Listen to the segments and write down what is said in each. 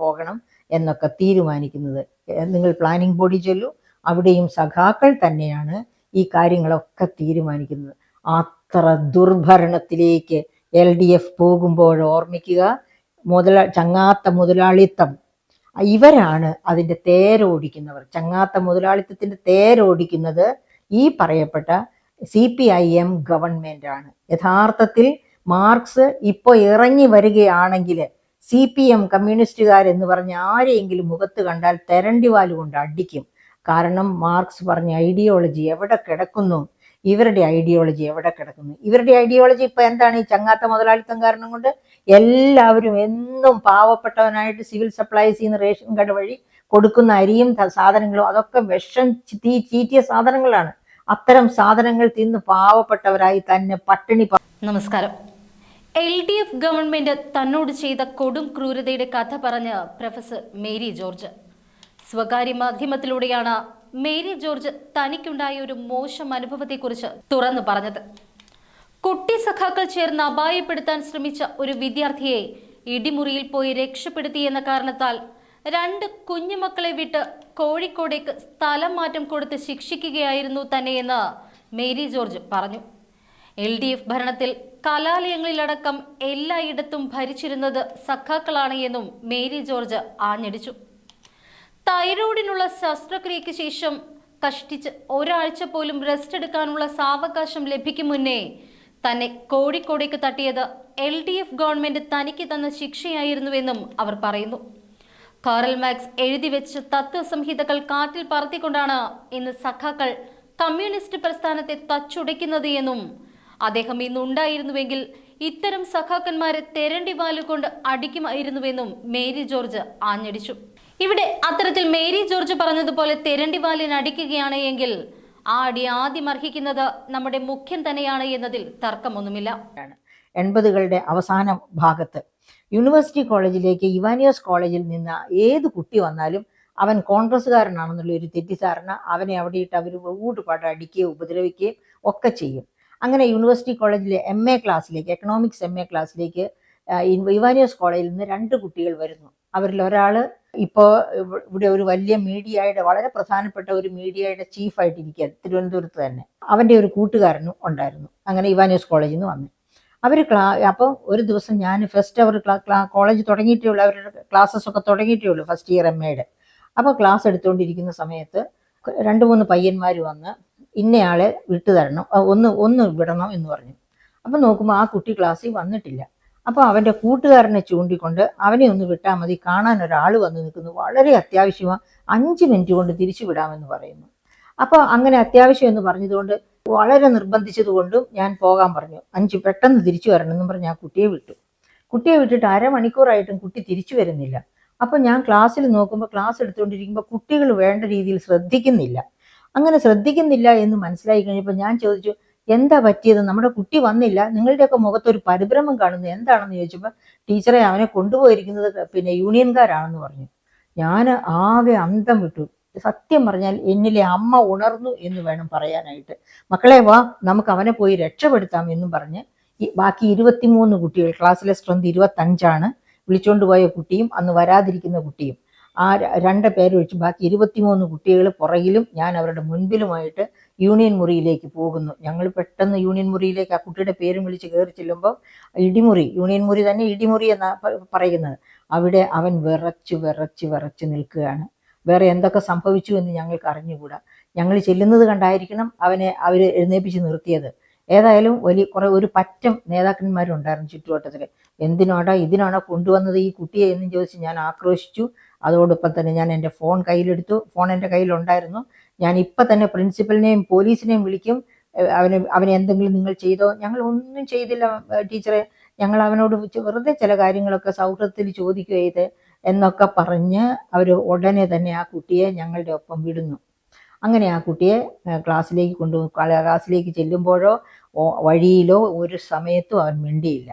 പോകണം എന്നൊക്കെ തീരുമാനിക്കുന്നത്. നിങ്ങൾ പ്ലാനിംഗ് ബോഡി ചൊല്ലു, അവിടെയും സഖാക്കൾ തന്നെയാണ് ഈ കാര്യങ്ങളൊക്കെ തീരുമാനിക്കുന്നത്. അത്ര ദുർഭരണത്തിലേക്ക് LDF പോകുമ്പോൾ ഓർമ്മിക്കുക, ചങ്ങാത്ത മുതലാളിത്തം ഇവരാണ് അതിൻ്റെ തേരോടിക്കുന്നവർ. ചങ്ങാത്ത മുതലാളിത്തത്തിൻ്റെ തേരോടിക്കുന്നത് ഈ പറയപ്പെട്ട CPIM ഗവൺമെന്റ് ആണ്. യഥാർത്ഥത്തിൽ മാർക്സ് ഇപ്പോൾ ഇറങ്ങി വരികയാണെങ്കിൽ CPM കമ്മ്യൂണിസ്റ്റുകാരെന്ന് പറഞ്ഞ് ആരെയെങ്കിലും മുഖത്ത് കണ്ടാൽ തെരണ്ടിവാല് കൊണ്ട് അടിക്കും. കാരണം മാർക്സ് പറഞ്ഞ ഐഡിയോളജി എവിടെ കിടക്കുന്നു, ഇവരുടെ ഐഡിയോളജി എവിടെ കിടക്കുന്നു? ഇവരുടെ ഐഡിയോളജി ഇപ്പൊ എന്താണ്? ഈ ചങ്ങാത്ത മുതലാളിത്തം കാരണം കൊണ്ട് എല്ലാവരും എന്നും പാവപ്പെട്ടവനായിട്ട് സിവിൽ സപ്ലൈസിൽ നിന്ന് റേഷൻ കാർഡ് വഴി കൊടുക്കുന്ന അരിയും സാധനങ്ങളും അതൊക്കെ വിഷം ചീറ്റിയ സാധനങ്ങളാണ്. അത്തരം സാധനങ്ങൾ തിന്ന് പാവപ്പെട്ടവരായി തന്നെ പട്ടിണി. നമസ്കാരം. LDF ഗവൺമെന്റ് തന്നോട് ചെയ്ത കൊടും ക്രൂരതയുടെ കഥ പറഞ്ഞ് പ്രൊഫസർ മേരി ജോർജ്. സ്വകാര്യ മാധ്യമത്തിലൂടെയാണ് മേരി ജോർജ് തനിക്കുണ്ടായ ഒരു മോശം അനുഭവത്തെക്കുറിച്ച് തുറന്നു പറഞ്ഞത്. കുട്ടി സഖാക്കൾ ചേർന്ന് അപായപ്പെടുത്താൻ ശ്രമിച്ച ഒരു വിദ്യാർത്ഥിയെ ഇടിമുറിയിൽ പോയി രക്ഷപ്പെടുത്തിയെന്ന കാരണത്താൽ 2 കുഞ്ഞുമക്കളെ വിട്ട് കോഴിക്കോടേക്ക് സ്ഥലം മാറ്റം കൊടുത്ത് ശിക്ഷിക്കുകയായിരുന്നു തന്നെയെന്ന് മേരി ജോർജ് പറഞ്ഞു. LDF ഭരണത്തിൽ കലാലയങ്ങളിലടക്കം എല്ലായിടത്തും ഭരിച്ചിരുന്നത് സഖാക്കളാണ് എന്നും മേരി ജോർജ് ആഞ്ഞടിച്ചു. തൈറോയിഡിനുള്ള ശസ്ത്രക്രിയയ്ക്ക് ശേഷം കഷ്ടിച്ച് ഒരാഴ്ച പോലും റെസ്റ്റ് എടുക്കാനുള്ള സാവകാശം ലഭിക്കും മുന്നേ തന്നെ കോഴിക്കോടേക്ക് തട്ടിയത് LDF ഗവൺമെന്റ് തനിക്ക് തന്ന ശിക്ഷയായിരുന്നുവെന്നും അവർ പറയുന്നു. കാറൽ മാർക്സ് എഴുതി വെച്ച തത്വസംഹിതകൾ കാറ്റിൽ പറത്തിക്കൊണ്ടാണ് ഇന്ന് സഖാക്കൾ കമ്മ്യൂണിസ്റ്റ് പ്രസ്ഥാനത്തെ തച്ചുടയ്ക്കുന്നത് എന്നും അദ്ദേഹം ഇന്നുണ്ടായിരുന്നുവെങ്കിൽ ഇത്തരം സഖാക്കന്മാരെ തെരണ്ടി വാലുകൊണ്ട് അടിക്കുമായിരുന്നുവെന്നും മേരി ജോർജ് ആഞ്ഞടിച്ചു. ഇവിടെ അത്തരത്തിൽ മേരി ജോർജ് പറഞ്ഞതുപോലെ തെരണ്ടി വാലിന് അടിക്കുകയാണ് എങ്കിൽ ആ അടി ആദ്യം അർഹിക്കുന്നത് നമ്മുടെ മുഖ്യൻ തന്നെയാണ് എന്നതിൽ തർക്കമൊന്നുമില്ല. 80കളുടെ അവസാന ഭാഗത്ത് യൂണിവേഴ്സിറ്റി കോളേജിലേക്ക് ഇവാനിയോസ് കോളേജിൽ നിന്ന് ഏത് കുട്ടി വന്നാലും അവൻ കോൺഗ്രസ്സുകാരനാണെന്നുള്ള ഒരു തെറ്റിദ്ധാരണ അവനെ അവിടെ ഇട്ട് അവർ ഊട്ടുപാട്ട് അടിക്കുകയും ഉപദ്രവിക്കുകയും ഒക്കെ ചെയ്യും. അങ്ങനെ യൂണിവേഴ്സിറ്റി കോളേജിലെ MA ക്ലാസ്സിലേക്ക്, എക്കണോമിക്സ് MA ക്ലാസ്സിലേക്ക് ഇവാനിയോസ് കോളേജിൽ നിന്ന് 2 കുട്ടികൾ വരുന്നു. അവരിൽ ഒരാൾ ഇപ്പോൾ ഇവിടെ ഒരു വലിയ മീഡിയയുടെ, വളരെ പ്രധാനപ്പെട്ട ഒരു മീഡിയയുടെ ചീഫായിട്ടിരിക്കുക, തിരുവനന്തപുരത്ത് തന്നെ. അവൻ്റെ ഒരു കൂട്ടുകാരനും ഉണ്ടായിരുന്നു. അങ്ങനെ ഇവാനിയോസ് കോളേജിൽ നിന്ന് വന്നു. അവർ അപ്പോൾ ഒരു ദിവസം ഞാൻ ഫസ്റ്റ് അവർ കോളേജ് തുടങ്ങിയിട്ടേ ഉള്ളൂ, അവരുടെ ക്ലാസ്സസ് ഒക്കെ തുടങ്ങിയിട്ടേ ഉള്ളൂ, ഫസ്റ്റ് ഇയർ MAയുടെ. അപ്പോൾ ക്ലാസ് എടുത്തുകൊണ്ടിരിക്കുന്ന സമയത്ത് 2-3 പയ്യന്മാർ വന്ന് ഇന്നയാളെ വിട്ടു തരണം, ഒന്ന് വിടണം എന്ന് പറഞ്ഞു. അപ്പം നോക്കുമ്പോൾ ആ കുട്ടി ക്ലാസ്സിൽ വന്നിട്ടില്ല. അപ്പോൾ അവൻ്റെ കൂട്ടുകാരനെ ചൂണ്ടിക്കൊണ്ട് അവനെ ഒന്ന് വിട്ടാൽ മതി, കാണാൻ ഒരാൾ വന്ന് നിൽക്കുന്നു, വളരെ അത്യാവശ്യമാണ്, 5 മിനിറ്റ് കൊണ്ട് തിരിച്ചു വിടാമെന്ന് പറയുന്നു. അപ്പോൾ അങ്ങനെ അത്യാവശ്യം എന്ന് പറഞ്ഞതുകൊണ്ട് വളരെ നിർബന്ധിച്ചതുകൊണ്ടും ഞാൻ പോകാൻ പറഞ്ഞു. 5 പെട്ടെന്ന് തിരിച്ചു വരണമെന്നും പറഞ്ഞ് ആ കുട്ടിയെ വിട്ടു. കുട്ടിയെ വിട്ടിട്ട് അരമണിക്കൂറായിട്ടും കുട്ടി തിരിച്ചു വരുന്നില്ല. അപ്പോൾ ഞാൻ ക്ലാസ്സിൽ നോക്കുമ്പോൾ, ക്ലാസ് എടുത്തുകൊണ്ടിരിക്കുമ്പോൾ കുട്ടികൾ വേണ്ട രീതിയിൽ ശ്രദ്ധിക്കുന്നില്ല. അങ്ങനെ ശ്രദ്ധിക്കുന്നില്ല എന്ന് മനസ്സിലായി കഴിഞ്ഞപ്പോൾ ഞാൻ ചോദിച്ചു, എന്താ പറ്റിയത്? നമ്മുടെ കുട്ടി വന്നില്ല, നിങ്ങളുടെയൊക്കെ മുഖത്തൊരു പരിഭ്രമം കാണുന്നു, എന്താണെന്ന് ചോദിച്ചപ്പോൾ ടീച്ചറെ അവനെ കൊണ്ടുപോയിരിക്കുന്നത് യൂണിയൻകാരാണെന്ന് പറഞ്ഞു. ഞാൻ ആകെ അന്തം വിട്ടു. സത്യം പറഞ്ഞാൽ എന്നിലെ അമ്മ ഉണർന്നു എന്ന് വേണം പറയാനായിട്ട്. മക്കളെ വാ, നമുക്ക് അവനെ പോയി രക്ഷപ്പെടുത്താം എന്നും പറഞ്ഞ് ബാക്കി 23 കുട്ടികൾ, ക്ലാസ്സിലെ സ്ട്രെങ്ത് 25ആണ്, വിളിച്ചുകൊണ്ട് പോയ കുട്ടിയും അന്ന് വരാതിരിക്കുന്ന കുട്ടിയും, ആ 2 പേരൊഴിച്ച് ബാക്കി 23 കുട്ടികൾ പുറകിലും ഞാൻ അവരുടെ മുൻപിലുമായിട്ട് യൂണിയൻ മുറിയിലേക്ക് പോകുന്നു. ഞങ്ങൾ പെട്ടെന്ന് യൂണിയൻ മുറിയിലേക്ക് ആ കുട്ടിയുടെ പേരും വിളിച്ച് കയറി ചെല്ലുമ്പോൾ ഇടിമുറി, യൂണിയൻ മുറി തന്നെ ഇടിമുറി എന്നാണ് പറയുന്നത്, അവിടെ അവൻ വിറച്ച് വിറച്ച് വിറച്ച് നിൽക്കുകയാണ്. വേറെ എന്തൊക്കെ സംഭവിച്ചു എന്ന് ഞങ്ങൾക്ക് അറിഞ്ഞുകൂടാ. ഞങ്ങൾ ചെല്ലുന്നത് കണ്ടായിരിക്കണം അവർ എഴുന്നേപ്പിച്ച് നിർത്തിയത്. ഏതായാലും ഒരു പറ്റം നേതാക്കന്മാരുണ്ടായിരുന്നു ചുറ്റുവട്ടത്തിൽ. ഇതിനാണോ കൊണ്ടുവന്നത് ഈ കുട്ടിയെ എന്നും ചോദിച്ച് ഞാൻ ആക്രോശിച്ചു. അതോടൊപ്പം തന്നെ ഞാൻ എൻ്റെ ഫോൺ കയ്യിലെടുത്തു. ഫോൺ എൻ്റെ കയ്യിലുണ്ടായിരുന്നു. ഞാൻ ഇപ്പം തന്നെ പ്രിൻസിപ്പലിനെയും പോലീസിനെയും വിളിക്കും, അവനെ എന്തെങ്കിലും നിങ്ങൾ ചെയ്തോ? ഞങ്ങൾ ഒന്നും ചെയ്തില്ല ടീച്ചറെ, ഞങ്ങൾ അവനോട് വെറുതെ ചില കാര്യങ്ങളൊക്കെ സൗഹൃദത്തിൽ ചോദിക്കുക ചെയ്ത് എന്നൊക്കെ പറഞ്ഞ് അവർ ഉടനെ തന്നെ ആ കുട്ടിയെ ഞങ്ങളുടെ ഒപ്പം വിടുന്നു. അങ്ങനെ ആ കുട്ടിയെ ക്ലാസ്സിലേക്ക് ക്ലാസ്സിലേക്ക് ചെല്ലുമ്പോഴോ വഴിയിലോ ഒരു സമയത്തും അവൻ മിണ്ടിയില്ല.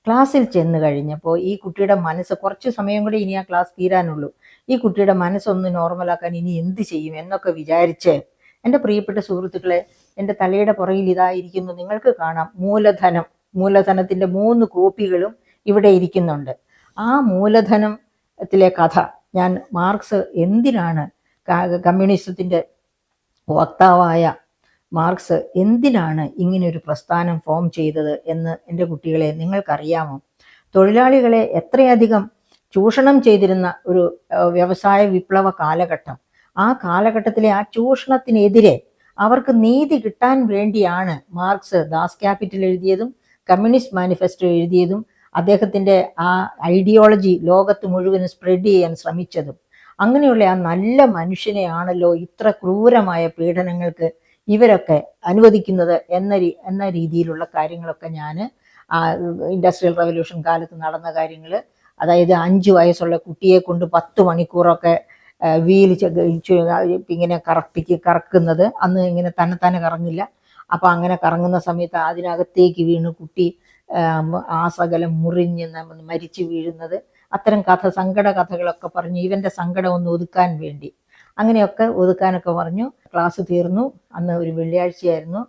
ക്ലാസ്സിൽ ചെന്ന് കഴിഞ്ഞപ്പോൾ ഈ കുട്ടിയുടെ മനസ്സ്, കുറച്ച് സമയം കൂടി ഇനി ആ ക്ലാസ് തീരാനുള്ളൂ, ഈ കുട്ടിയുടെ മനസ്സൊന്ന് നോർമലാക്കാൻ ഇനി എന്ത് ചെയ്യും എന്നൊക്കെ വിചാരിച്ച്, എൻ്റെ പ്രിയപ്പെട്ട സുഹൃത്തുക്കളെ, എൻ്റെ തലയുടെ പുറകിൽ ഇതായിരിക്കുന്നു, നിങ്ങൾക്ക് കാണാം മൂലധനത്തിൻ്റെ 3 കോപ്പികളും ഇവിടെ ഇരിക്കുന്നുണ്ട്. ആ മൂലധനം ത്തിലെ കഥ ഞാൻ മാർക്സ് എന്തിനാണ് കമ്മ്യൂണിസത്തിൻ്റെ വക്താവായ മാർക്സ് എന്തിനാണ് ഇങ്ങനൊരു പ്രസ്ഥാനം ഫോം ചെയ്തത് എന്ന് എൻ്റെ കുട്ടികളെ നിങ്ങൾക്കറിയാമോ? തൊഴിലാളികളെ എത്രയധികം ചൂഷണം ചെയ്തിരുന്ന ഒരു വ്യവസായ വിപ്ലവ കാലഘട്ടം. ആ കാലഘട്ടത്തിലെ ആ ചൂഷണത്തിനെതിരെ അവർക്ക് നീതി കിട്ടാൻ വേണ്ടിയാണ് മാർക്സ് ദാസ് ക്യാപിറ്റൽ എഴുതിയതും കമ്മ്യൂണിസ്റ്റ് മാനിഫെസ്റ്റോ എഴുതിയതും അദ്ദേഹത്തിൻ്റെ ആ ഐഡിയോളജി ലോകത്ത് മുഴുവനും സ്പ്രെഡ് ചെയ്യാൻ ശ്രമിച്ചതും. അങ്ങനെയുള്ള ആ നല്ല മനുഷ്യനെയാണല്ലോ ഇത്ര ക്രൂരമായ പീഡനങ്ങൾക്ക് ഇവരൊക്കെ അനുവദിക്കുന്നത് എന്ന രീതിയിലുള്ള കാര്യങ്ങളൊക്കെ ഞാൻ ഇൻഡസ്ട്രിയൽ റവല്യൂഷൻ കാലത്ത് നടന്ന കാര്യങ്ങൾ, അതായത് 5 വയസ്സുള്ള കുട്ടിയെ കൊണ്ട് 10 മണിക്കൂറൊക്കെ വീൽ ഇങ്ങനെ കറക്കുന്നത്, അന്ന് ഇങ്ങനെ തന്നെ കറങ്ങില്ല. അപ്പോൾ അങ്ങനെ കറങ്ങുന്ന സമയത്ത് അതിനകത്തേക്ക് വീണ് കുട്ടി ആ സകലം മുറിഞ്ഞ് മരിച്ചു വീഴുന്നത്, അത്തരം സങ്കട കഥകളൊക്കെ പറഞ്ഞ് ഇവൻ്റെ സങ്കടം ഒന്ന് ഒതുക്കാൻ വേണ്ടി അങ്ങനെയൊക്കെ ഒതുക്കാനൊക്കെ പറഞ്ഞു. ക്ലാസ് തീർന്നു. അന്ന് ഒരു വെള്ളിയാഴ്ചയായിരുന്നു.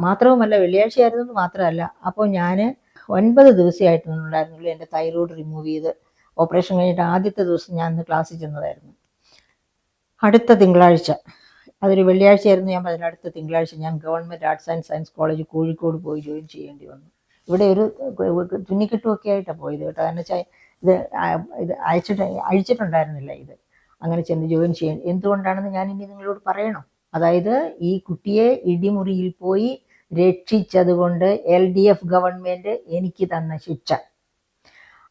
മാത്രവുമല്ല വെള്ളിയാഴ്ചയായിരുന്നത് മാത്രമല്ല, അപ്പോൾ ഞാൻ 9 ദിവസമായിട്ടുണ്ടായിരുന്നുള്ളൂ എൻ്റെ തൈറോയ്ഡ് റിമൂവ് ചെയ്ത് ഓപ്പറേഷൻ കഴിഞ്ഞിട്ട് ആദ്യത്തെ ദിവസം ഞാൻ അന്ന് ക്ലാസ്സിൽ ചെന്നതായിരുന്നു. അടുത്ത തിങ്കളാഴ്ച, അതൊരു വെള്ളിയാഴ്ചയായിരുന്നു, ഞാൻ പറഞ്ഞ അടുത്ത തിങ്കളാഴ്ച ഞാൻ government arts and science college Kozhikode പോയി ജോയിൻ ചെയ്യേണ്ടി വന്നു. ഇവിടെ ഒരു തുന്നിക്കെട്ടുമൊക്കെ ആയിട്ടാണ് പോയത് കേട്ടോ. കാരണം വെച്ചാൽ ഇത് അഴിച്ചിട്ടുണ്ടായിരുന്നില്ല ഇത്. അങ്ങനെ ചെന്ന് ജോയിൻ ചെയ്യാൻ എന്തുകൊണ്ടാണെന്ന് ഞാനിനി നിങ്ങളോട് പറയണം. അതായത് ഈ കുട്ടിയെ ഇടിമുറിയിൽ പോയി രക്ഷിച്ചതുകൊണ്ട് LDF ഗവൺമെൻറ് എനിക്ക് തന്ന ശിക്ഷ.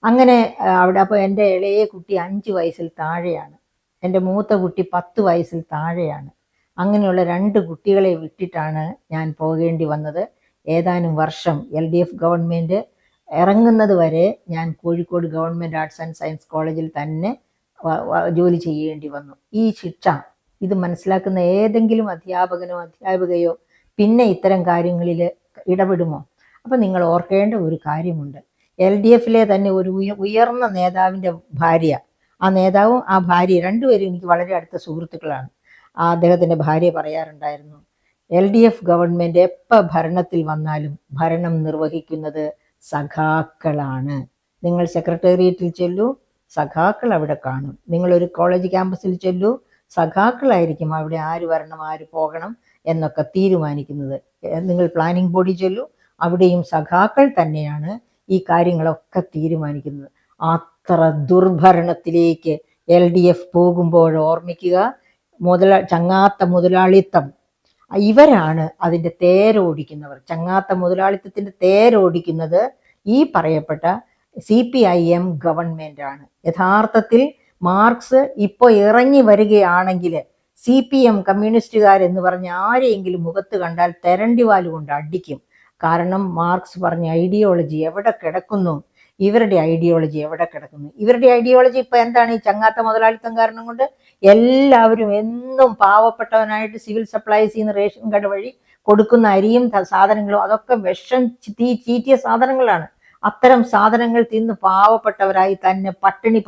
അങ്ങനെ അവിടെ അപ്പോൾ എൻ്റെ ഇളയ കുട്ടി 5 വയസ്സിൽ താഴെയാണ്, എൻ്റെ മൂത്ത കുട്ടി 10 വയസ്സിൽ താഴെയാണ്. അങ്ങനെയുള്ള 2 കുട്ടികളെ വിട്ടിട്ടാണ് ഞാൻ പോകേണ്ടി വന്നത്. ഏതാനും വർഷം LDF ഗവൺമെൻറ് ഇറങ്ങുന്നത് വരെ ഞാൻ Kozhikode government arts and science കോളേജിൽ തന്നെ ജോലി ചെയ്യേണ്ടി വന്നു. ഈ ശിക്ഷ ഇത് മനസ്സിലാക്കുന്ന ഏതെങ്കിലും അധ്യാപകനോ അധ്യാപികയോ പിന്നെ ഇത്തരം കാര്യങ്ങളിൽ ഇടപെടുമോ? അപ്പം നിങ്ങൾ ഓർക്കേണ്ട ഒരു കാര്യമുണ്ട്. LDFിലെ തന്നെ ഒരു ഉയർന്ന നേതാവിൻ്റെ ഭാര്യ, ആ നേതാവും ആ ഭാര്യ രണ്ടുപേരും എനിക്ക് വളരെ അടുത്ത സുഹൃത്തുക്കളാണ്. അദ്ദേഹത്തിൻ്റെ ഭാര്യ പറയാറുണ്ടായിരുന്നു, LDF ഗവൺമെൻറ് എപ്പോൾ ഭരണത്തിൽ വന്നാലും ഭരണം നിർവഹിക്കുന്നത് സഖാക്കളാണ്. നിങ്ങൾ സെക്രട്ടേറിയറ്റിൽ ചെല്ലൂ, സഖാക്കൾ അവിടെ കാണും. നിങ്ങളൊരു കോളേജ് ക്യാമ്പസിൽ ചെല്ലൂ, സഖാക്കളായിരിക്കും അവിടെ ആര് വരണം ആര് പോകണം എന്നൊക്കെ തീരുമാനിക്കുന്നത്. നിങ്ങൾ പ്ലാനിംഗ് ബോഡി ചെല്ലൂ, അവിടെയും സഖാക്കൾ തന്നെയാണ് ഈ കാര്യങ്ങളൊക്കെ തീരുമാനിക്കുന്നത്. അത്ര ദുർഭരണത്തിലേക്ക് LDF പോകുമ്പോൾ ഓർമ്മിക്കുക, ചങ്ങാത്ത മുതലാളിത്തം ഇവരാണ് അതിൻ്റെ തേരോടിക്കുന്നവർ. ചങ്ങാത്ത മുതലാളിത്തത്തിൻ്റെ തേരോടിക്കുന്നത് ഈ പറയപ്പെട്ട CPIM ഗവൺമെൻറ് ആണ്. യഥാർത്ഥത്തിൽ മാർക്സ് ഇപ്പോൾ ഇറങ്ങി വരികയാണെങ്കിൽ CPM കമ്മ്യൂണിസ്റ്റുകാരെന്ന് പറഞ്ഞ് ആരെയെങ്കിലും മുഖത്ത് കണ്ടാൽ തെരണ്ടിവാല് കൊണ്ട് അടിക്കും. കാരണം മാർക്സ് പറഞ്ഞ ഐഡിയോളജി എവിടെ കിടക്കുന്നു, ഇവരുടെ ഐഡിയോളജി എവിടെ കിടക്കുന്നു? ഇവരുടെ ഐഡിയോളജി ഇപ്പം എന്താണ്? ഈ ചങ്ങാത്ത മുതലാളിത്തം കാരണം കൊണ്ട് എല്ലാവരും എന്നും പാവപ്പെട്ടവനായിട്ട് സിവിൽ സപ്ലൈസിൽ നിന്ന് റേഷൻ കാർഡ് വഴി കൊടുക്കുന്ന അരിയും സാധനങ്ങളും അതൊക്കെ വിഷം ചീറ്റിയ സാധനങ്ങളാണ്. അത്തരം സാധനങ്ങൾ തിന്ന് പാവപ്പെട്ടവരായി തന്നെ പട്ടിണി